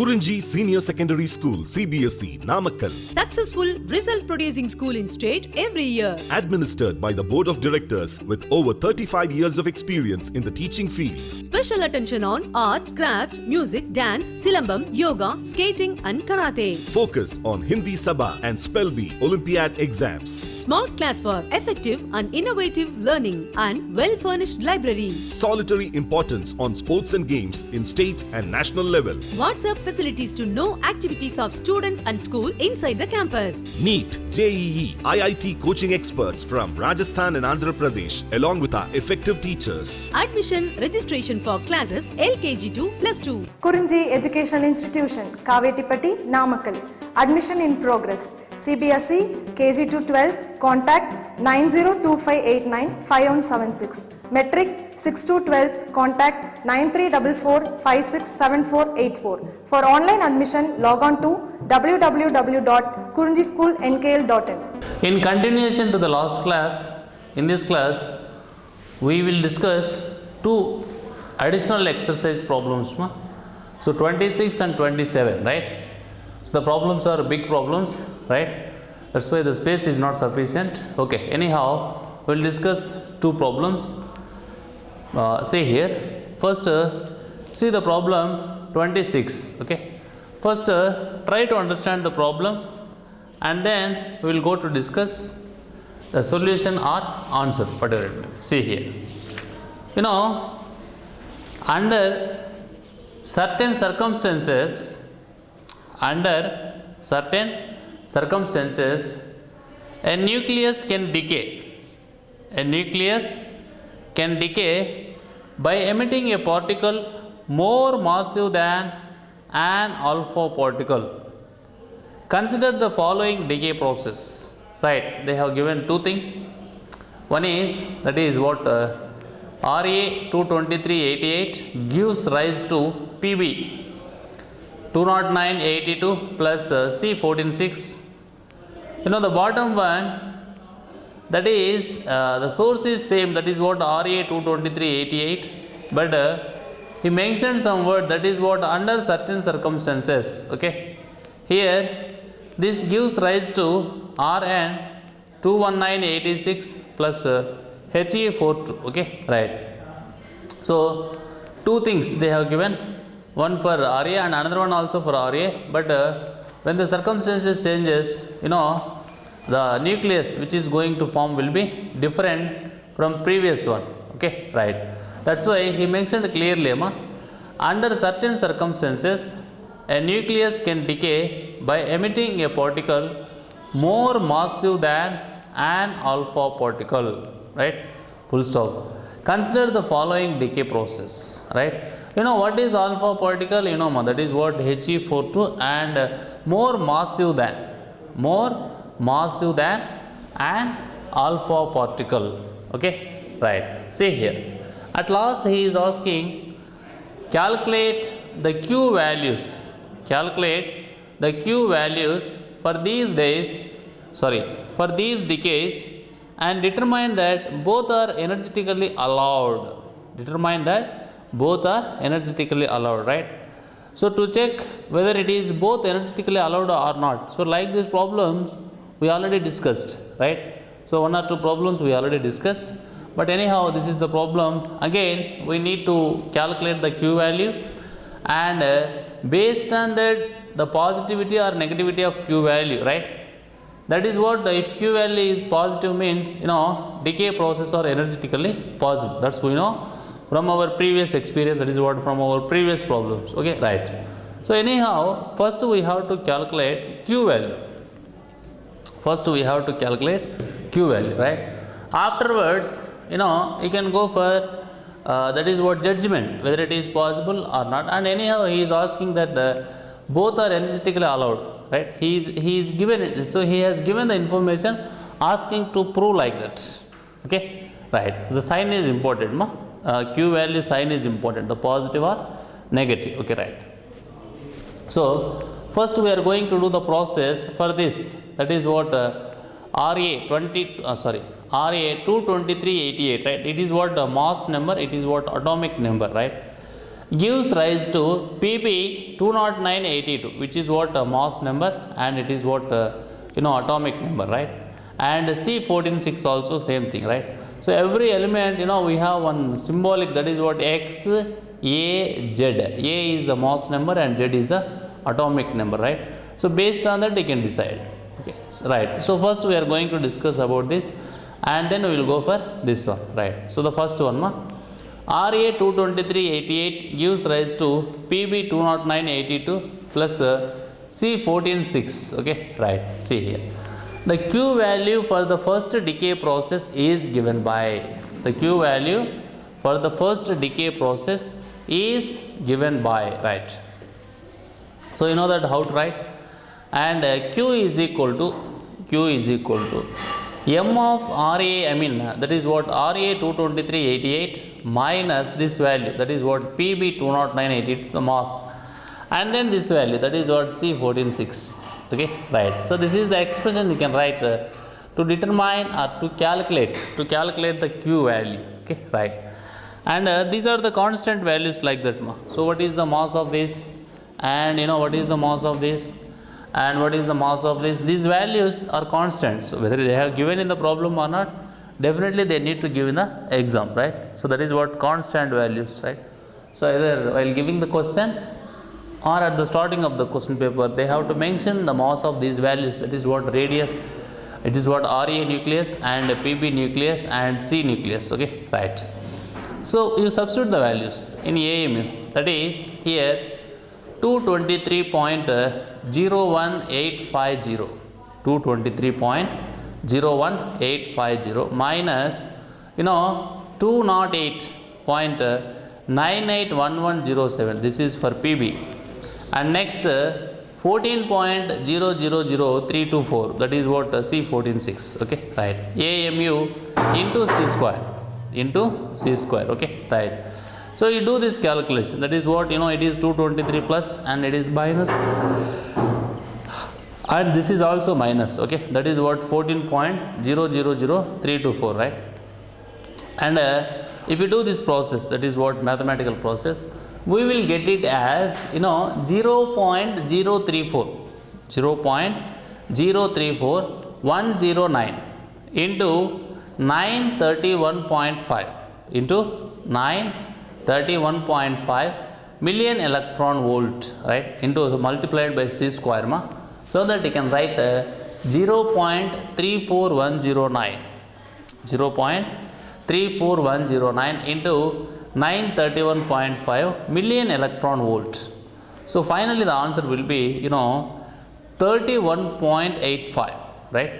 Kurinji Senior Secondary School, CBSE, Namakkal. Successful result producing school in state every year. Administered by the Board of Directors with over 35 years of experience in the teaching field. Special attention on art, craft, music, dance, silambam, yoga, skating and karate. Focus on Hindi Sabha and Spell Bee Olympiad exams. Smart class for effective and innovative learning and well-furnished library. Solitary importance on sports and games in state and national level. WhatsApp facilities to know activities of students and school inside the campus. NEET, JEE, IIT coaching experts from Rajasthan and Andhra Pradesh along with our effective teachers. Admission registration for classes LKG to +2. Kurinji Educational Institution, Kavetipatti, Namakkal. Admission in progress. CBSE, KG to 12, contact 9025895176. Metric 6 to 12, contact 9344567484. For online admission, log on to www.kurinjischoolnkl.in. In continuation to the last class, in this class, we will discuss two additional exercise problems. So 26 and 27, right? So the problems are big problems, right? That's why the space is not sufficient. Okay, anyhow, we will discuss two problems. See here, first see the problem 26. Okay, first try to understand the problem and then we will go to discuss the solution or answer, whatever it may be. See here, you know, under certain circumstances, a nucleus can decay. A nucleus can decay by emitting a particle more massive than an alpha particle. Consider the following decay process. Right, they have given two things. One is, that is what Ra22388 gives rise to Pb 20982 plus C146. You know the bottom one, that is the source is same, that is what Ra22388, but he mentioned some word, that is what under certain circumstances. Okay, here this gives rise to Rn21986 plus He42. Okay, right. So two things they have given, one for Ra and another one also for Ra, but when the circumstances changes, you know, the nucleus which is going to form will be different from previous one. Okay, right. That's why he mentioned clearly, under certain circumstances, a nucleus can decay by emitting a particle more massive than an alpha particle. Right, full stop. Consider the following decay process. Right, you know what is alpha particle? You know, that is what He42 and more massive than an alpha particle. Okay, right. See here, at last he is asking, calculate the Q values for these decays and determine that both are energetically allowed. Right. So to check whether it is both energetically allowed or not. So like these problems we already discussed, right? So one or two problems we already discussed, but anyhow this is the problem. Again we need to calculate the Q value and based on that the positivity or negativity of Q value, right? That is what, if Q value is positive means, you know, decay process are energetically possible. That's we know from our previous experience, that is what from our previous problems. Okay, right. So anyhow, first we have to calculate Q value. Right. Afterwards, you know, you can go for that is what judgment, whether it is possible or not. And anyhow, he is asking that both are energetically allowed. Right. He is given it. So he has given the information asking to prove like that. Okay. Right. The sign is important. Q value sign is important, the positive or negative. Okay, right. So first we are going to do the process for this, that is what Ra22388, right? It is what mass number, it is what atomic number, right? gives rise to PB 20982, which is what a mass number, and it is what atomic number, right? And C146 also same thing, right? So every element, we have one symbolic, that is what X, A, Z. A is the mass number and Z is the atomic number, right? So based on that you can decide. Okay, right. So first we are going to discuss about this, and then we will go for this one, right? So the first one, RA 22388 gives rise to PB 20982 plus C146. Okay, right. See here. The Q value for the first decay process is given by, the Q value for the first decay process is given by, right? So you know that how to write, and Q is equal to M of RA, that is what RA 22388 minus this value, that is what PB 20988, the mass, and then this value, that is what C146. Okay, right. So this is the expression you can write to determine or to calculate the Q value. Okay, right. And these are the constant values like that. So what is the mass of this, and what is the mass of this, and what is the mass of this? These values are constant. So whether they have given in the problem or not, definitely they need to give in the exam, right? So that is what constant values, right? So either while giving the question or at the starting of the question paper, they have to mention the mass of these values. That is what radius, it is what RA nucleus and PB nucleus and C nucleus. Okay, right. So you substitute the values in AMU. That is here 223.01850, 223.01850 minus 208.981107. This is for PB. And next 14.000324, that is what C146. Okay, right. AMU into C square. Okay, right. So you do this calculation, that is what it is 223 plus and it is minus, and this is also minus. Okay, that is what 14.000324, right? And if you do this process, that is what mathematical process, we will get it as 0.034109 into 931.5 into 931.5 million electron volt, right, into multiplied by C square, so that you can write 0.34109 into 931.5 million electron volt. So finally the answer will be 31.85, right?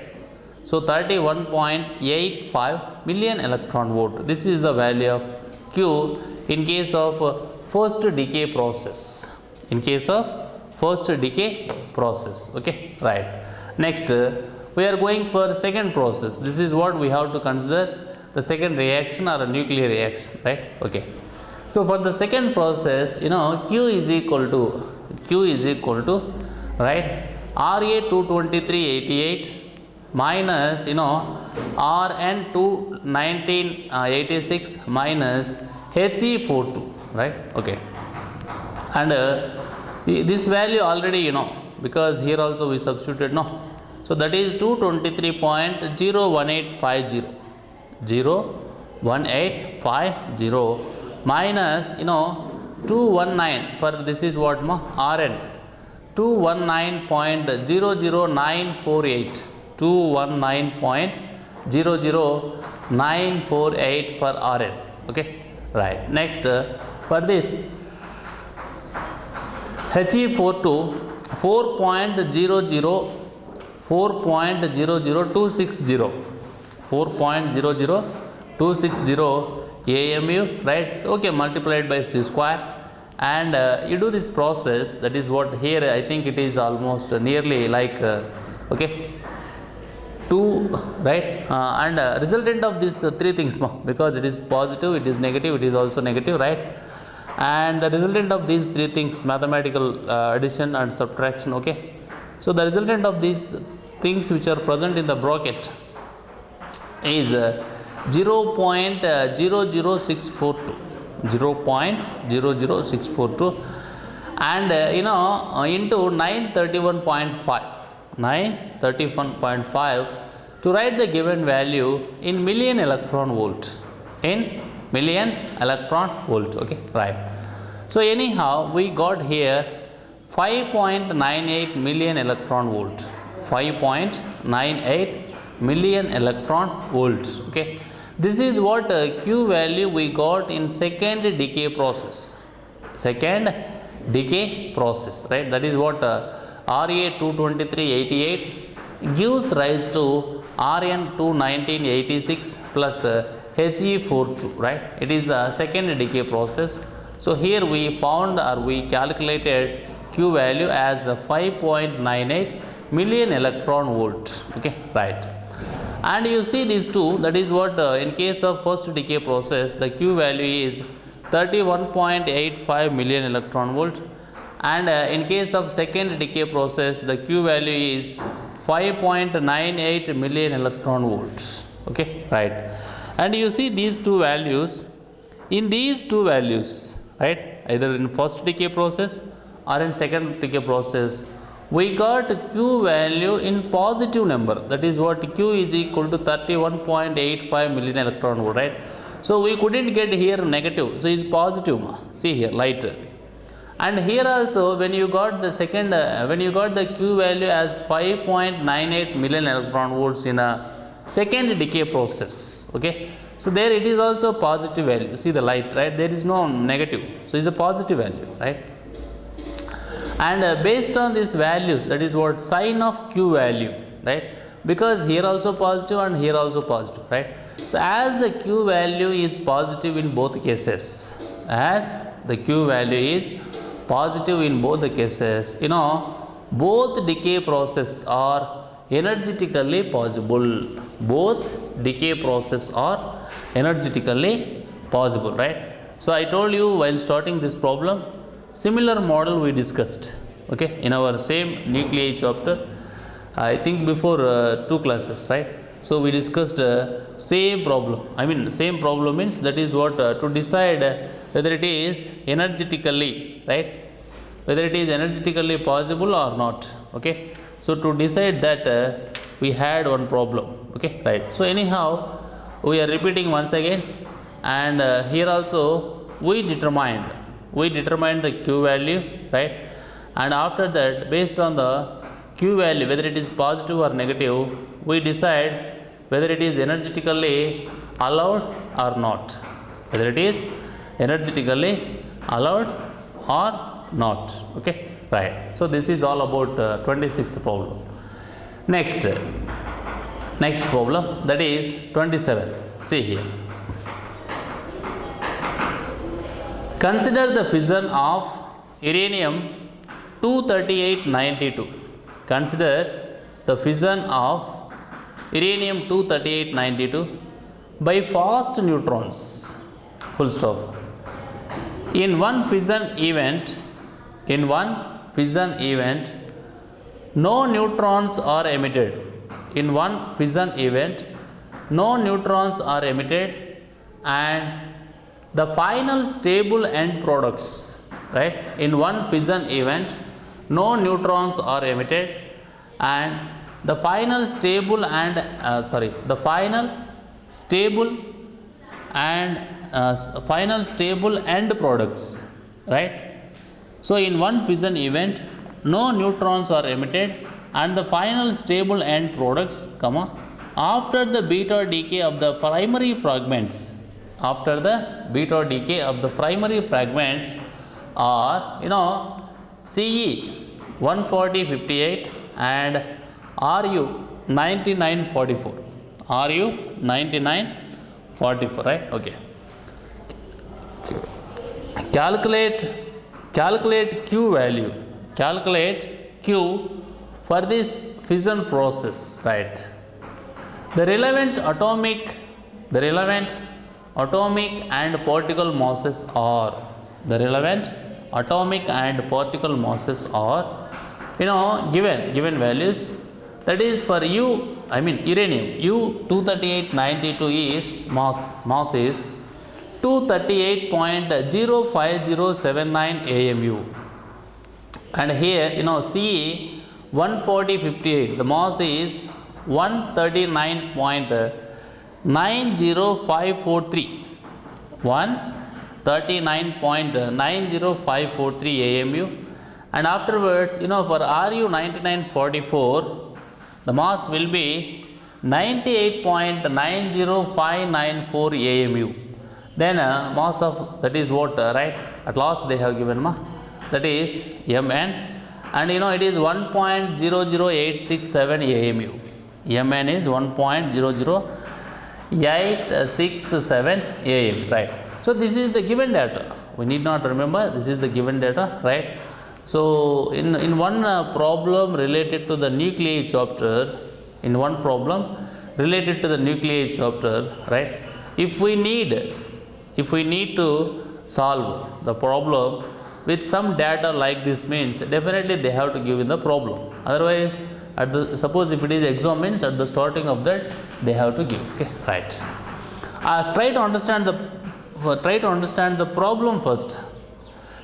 So 31.85 million electron volt. This is the value of Q in case of first decay process. Okay, right. Next we are going for second process. This is what we have to consider, the second reaction or a nuclear reaction, right? Okay. So for the second process, Q is equal to right, RA 22388 minus Rn 21986 minus He42, right? Okay. And this value already because here also we substituted, so that is 223.01850 minus 219 for this is what Rn 219.00948 219.00948 for Rn. Okay, right. Next for this He42 4.00260 AMU, right? So, okay, multiplied by C square, and you do this process, that is what here I think it is almost nearly like okay 2, right? And resultant of these three things, because it is positive, it is negative, it is also negative, right? And the resultant of these three things, mathematical addition and subtraction. Okay, so the resultant of these things which are present in the bracket is 0.00642 0.00642 and into 931.5 to write the given value in million electron volt. Okay, right. So anyhow we got here 5.98 million electron volt. 5.98 million electron volts. Okay, this is what Q value we got in second decay process. Right? That is what Ra22388 gives rise to Rn21986 plus He42. Right? It is the second decay process. So here we found or we calculated Q value as 5.98 million electron volt. Okay, right. And you see these two, that is what in case of first decay process the Q value is 31.85 million electron volt, and in case of second decay process the Q value is 5.98 million electron volts. Okay, right. And you see these two values, in these two values, right, either in first decay process or in second decay process, we got Q value in positive number, that is what Q is equal to 31.85 million electron volt, right. So we couldn't get here negative, so it's positive. See here, light. And here also when you got the second when you got the Q value as 5.98 million electron volts in a second decay process. Okay, so there it is also positive value. See the light, right, there is no negative, so it's a positive value, right. And based on these values, that is what sign of Q value, right, because here also positive and here also positive, right. So as the Q value is positive in both cases, both decay process are energetically possible. Right. So I told you while starting this problem, similar model we discussed, okay, in our same nuclei chapter, I think before 2 classes, right. So we discussed same problem. I mean same problem means that is what to decide whether it is energetically, right, whether it is energetically possible or not. Okay, so to decide that we had one problem. Okay, right. So anyhow we are repeating once again, and here also we determined the Q value, right, and after that based on the Q value whether it is positive or negative, we decide whether it is energetically allowed or not, Okay, right. So this is all about 26th problem. Next problem, that is 27. See here, consider the fission of uranium 23892. Consider the fission of uranium 23892 by fast neutrons. Full stop. In one fission event, no neutrons are emitted. And the final stable end products, right, in one fission event no neutrons are emitted, and the final stable and end products, right. So in one fission event no neutrons are emitted and the final stable end products, after the beta decay of the primary fragments, are Ce 14058 and Ru 9944, right. Okay, calculate Q value, Q for this fission process, right. The relevant atomic and particle masses are given values. That is for uranium U23892 is mass is 238.05079 AMU. And here, CE 14058, the mass is 139.90543. 139.90543 AMU. And afterwards, for RU 9944, the mass will be 98.90594 AMU. Then mass of, that is what, right, at last they have given, that is Mn, and it is 1.00867 AMU. Mn is 1.00867 AMU, right. So this is the given data. We need not remember, this is the given data, right. So in one problem related to the nuclei chapter, right, if we need to solve the problem with some data like this, means definitely they have to give in the problem. Otherwise, suppose if it is exam, means at the starting of that they have to give. Okay, right. Try to understand the problem first.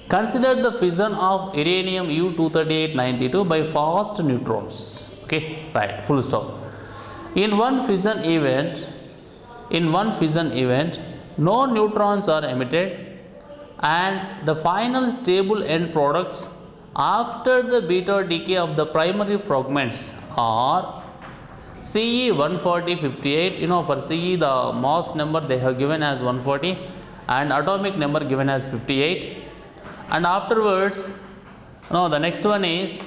Consider the fission of uranium U-238-92 by fast neutrons. Okay, right. Full stop. In one fission event, no neutrons are emitted, and the final stable end products after the beta decay of the primary fragments are CE 14058. For CE, the mass number they have given as 140 and atomic number given as 58. And afterwards, the next one is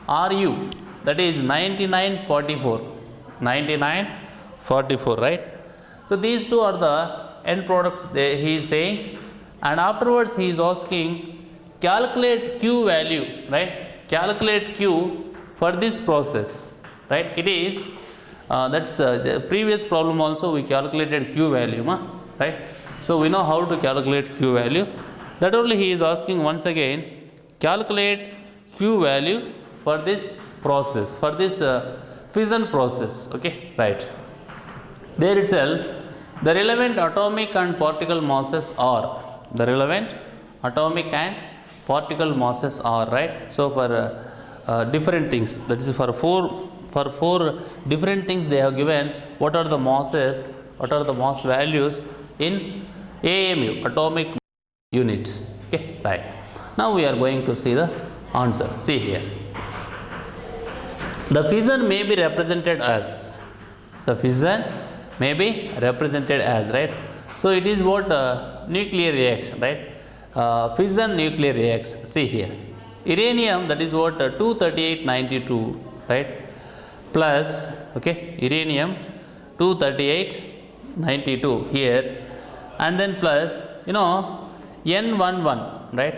RU, that is 9944, right. So these two are the end products he is saying, and afterwards he is asking calculate Q value, right, calculate Q for this process, right. It is that's the previous problem also we calculated Q value, right. So we know how to calculate Q value. That only he is asking once again, calculate Q value for this process, for this fission process. Okay, right. There itself, the relevant atomic and particle masses are, right. So for different things, that is for four different things they have given what are the masses, what are the mass values in AMU, atomic unit. Okay, right. Now we are going to see the answer. See here. The fission may be represented as, right. So it is what nuclear reaction, right. Fission nuclear reaction. See here. Uranium, that is what 23892, right, plus, okay, uranium 23892 here, and then plus, N11, right,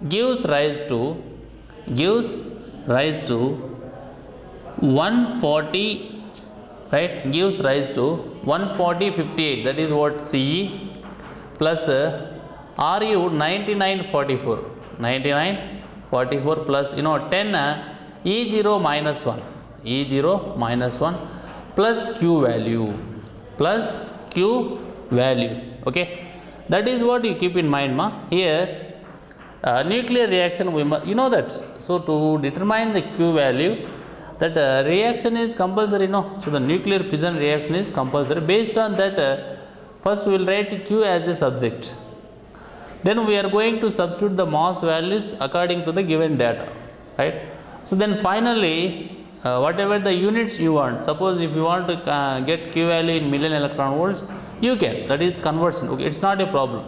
gives rise to 140, right, gives rise to 14058, that is what CE, plus RU 9944 plus 10 E0 minus 1 plus Q value, okay. That is what you keep in mind, here nuclear reaction we must, that. So to determine the Q value, that reaction is compulsory, so the nuclear fission reaction is compulsory. Based on that, first we will write Q as a subject, then we are going to substitute the mass values according to the given data, right. So then finally whatever the units you want, suppose if you want to get Q value in million electron volts, you can, that is conversion, okay, it's not a problem.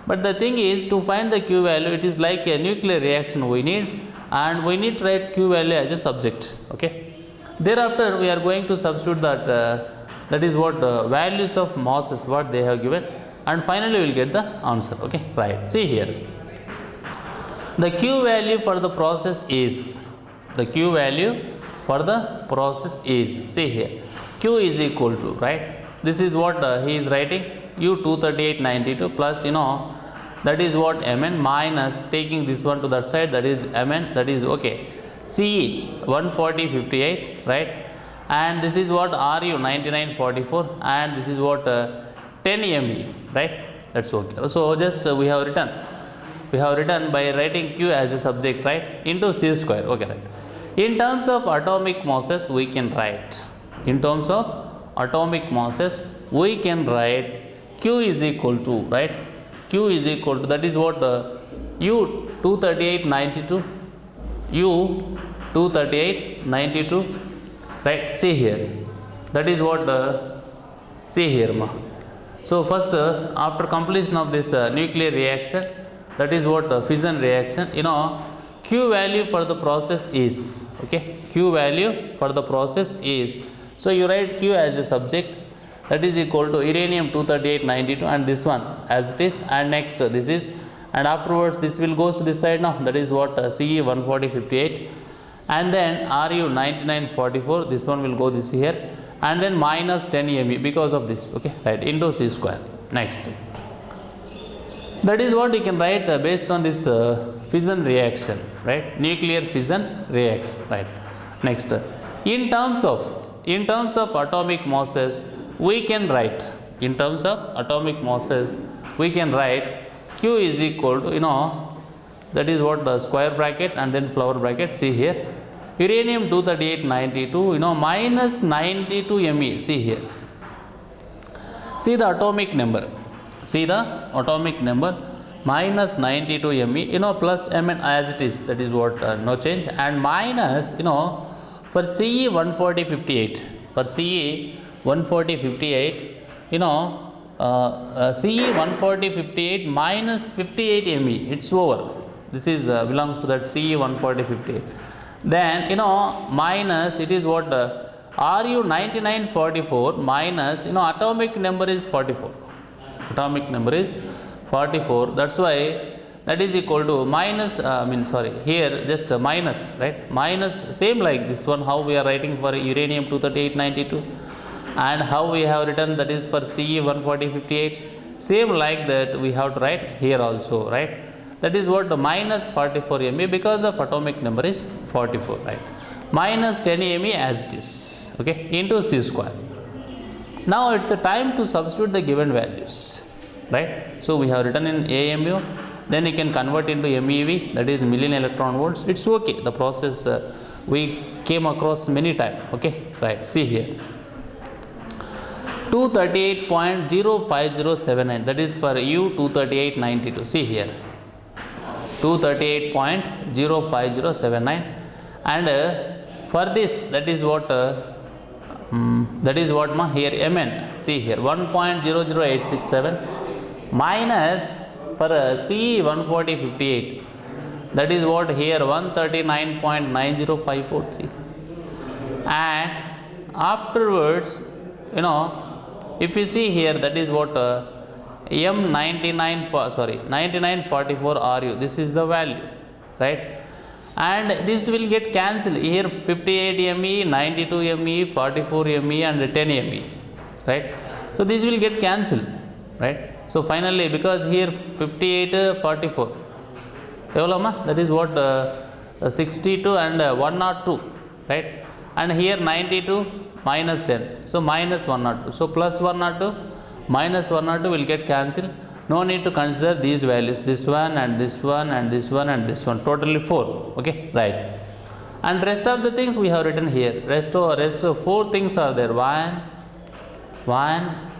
But the thing is, to find the Q value, it is like a nuclear reaction we need, and we need to write Q value as a subject, okay. Thereafter we are going to substitute that, that is what values of masses what they have given, and finally we will get the answer, okay, right. See here, the Q value for the process is, see here, Q is equal to, right, this is what he is writing, U-23892 plus, that is what Mn minus, taking this one to that side, that is Mn, that is okay, CE 14058, right, and this is what RU 9944, and this is what 10 ME, right, That's okay. So just we have written by writing Q as a subject, right, into C square. Okay, right. In terms of atomic masses, we can write. In terms of atomic masses, we can write Q is equal to, right? Q is equal to, that is what U 23892, U 23892, right? See here. That is what see here, ma. So first, after completion of this nuclear reaction, that is what fission reaction. Q value for the process is, okay. Q value for the process is. So you write Q as a subject. That is equal to uranium 23892, and this one as it is, and next this is, and afterwards this will goes to this side now. That is what Ce 14058, and then Ru 9944. This one will go this here, and then minus 10 Me because of this, okay, right, into C square. Next, that is what you can write based on this fission reaction, right, nuclear fission reaction, right. Next, in terms of atomic masses, we can write, in terms of atomic masses, we can write Q is equal to, that is what the square bracket and then flower bracket. See here, uranium 23892, minus 92 Me. See here, see the atomic number, minus 92 Me, plus Mn as it is, that is what no change, and minus, for Ce 14058, for Ce 14058, Ce 14058 minus 58 Me, it's over. This is belongs to that Ce 14058. Then minus, it is what Ru 9944 minus, atomic number is 44. Atomic number is 44. That's why that is equal to minus. Here just minus, right? Minus, same like this one. How we are writing for uranium 23892, and how we have written that is for Ce 14058. Same like that we have to write here also, right? That is what the minus 44 Me because of atomic number is 44, right? Minus 10 Me as it is, okay, into C square. Now it's the time to substitute the given values, right? So we have written in AMU, then you can convert into MeV, that is million electron volts. It's okay. The process we came across many times, okay, right? See here, 238.05079, that is for U 23892. See here, 238.05079, and for this, that is what here Mn. See here, 1.00867 minus for Ce 14058, that is what here 139.90543, and afterwards, if you see here, that is what M9944 Ru, this is the value, right? And this will get cancelled here, 58 Me, 92 Me, 44 Me, and 10 Me, right? So this will get cancelled, right? So finally, because here 58 44, that is what 62 and 102, right? And here 92 minus 10, so minus 102, so plus 102 minus 102 will get cancelled. No need to consider these values, this one and this one and this one and this one, totally 4, okay, right? And rest of the things we have written here. Rest of 4 things are there. 1,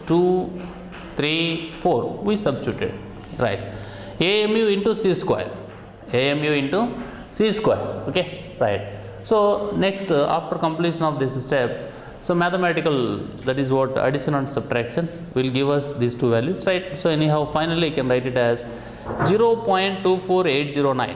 2, 3, 4. We substituted, right? AMU into C square. AMU into C square, okay, right? So next, after completion of this step, so mathematical, that is what addition and subtraction will give us these two values, right? So anyhow, finally you can write it as 0.24809,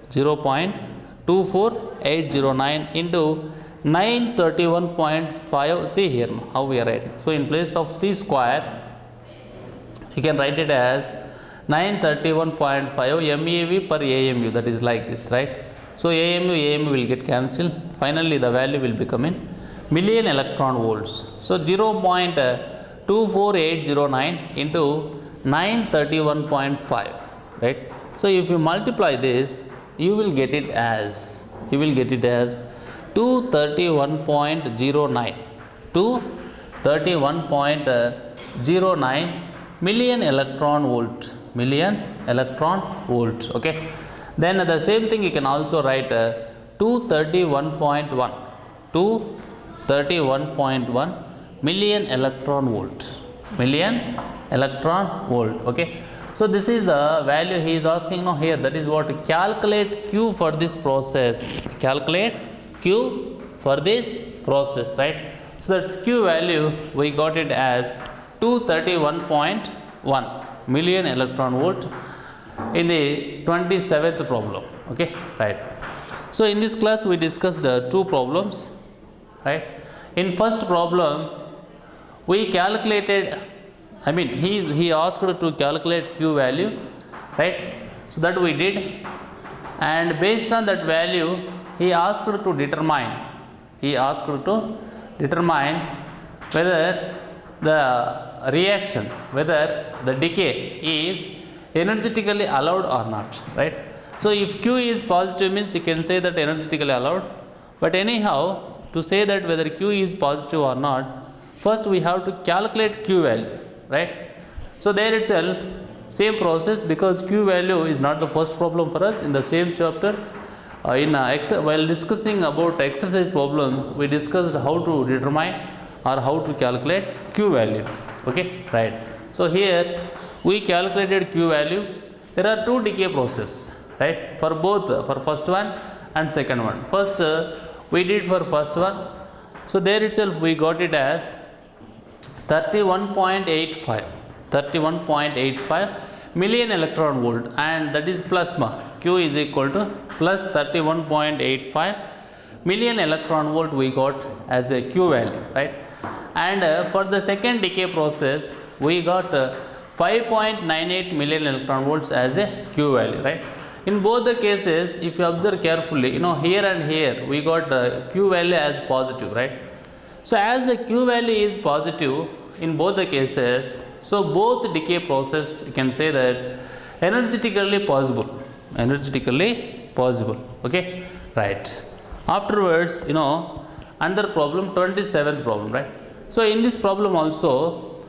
0.24809 into 931.5. See here how we are writing. So in place of C square, you can write it as 931.5 MeV per AMU, that is like this, right? So AMU will get cancelled. Finally the value will become in million electron volts. So 0.24809 into 931.5, right? So if you multiply this, you will get it as 231.09, 231.09 million electron volt, okay. Then the same thing you can also write 231.1 million electron volt, okay. So this is the value he is asking now here, that is what, calculate Q for this process, right. So that's Q value, we got it as 231.1 million electron volt in the 27th problem, okay, right. So in this class we discussed two problems, right. In first problem we calculated, he asked to calculate Q value, right. So that we did, and based on that value he asked to determine whether the reaction, whether the decay is energetically allowed or not, right. So if Q is positive means you can say that energetically allowed, but anyhow to say that whether Q is positive or not, first we have to calculate Q value, right. So there itself same process, because Q value is not the first problem for us. In the same chapter, while discussing about exercise problems, we discussed how to determine or how to calculate Q value, okay, right. So here we calculated Q value. There are two decay process, right, for both, for first one and second one. First we did for first one, so there itself we got it as 31.85 million electron volt, and that is plasma. Q is equal to plus 31.85 million electron volt we got as a Q value, right. And for the second decay process we got 5.98 million electron volts as a Q value, right. In both the cases, if you observe carefully, here and here we got Q value as positive, right. So as the Q value is positive in both the cases, so both decay process you can say that energetically possible, okay, right. Afterwards, another problem, 27th problem, right. So in this problem also,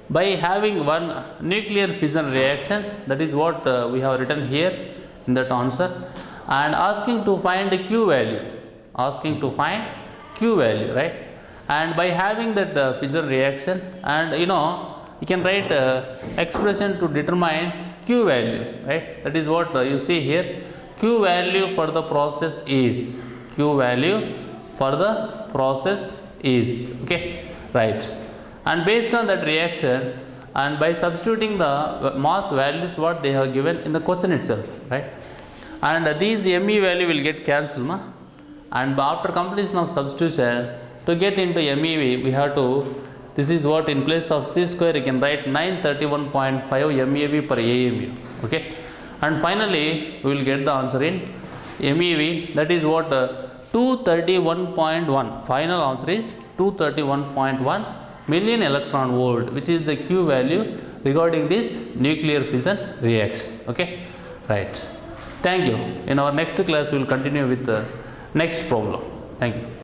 by having one nuclear fission reaction, that is what we have written here in that answer, and asking to find the Q value, right. And by having that fission reaction, and you can write expression to determine Q value, right. That is what you see here. Q value for the process is, okay, right. And based on that reaction, and by substituting the mass values what they have given in the question itself, right. And these ME value will get cancelled, and after completion of substitution, to get into MEV we have to, this is what, in place of C square you can write 931.5 MeV per AMU, okay. And finally we will get the answer in MEV, that is what, 231.1, final answer is 231.1 million electron volt, which is the Q value regarding this nuclear fission reaction, okay, right. Thank you. In our next class we will continue with the next problem. Thank you.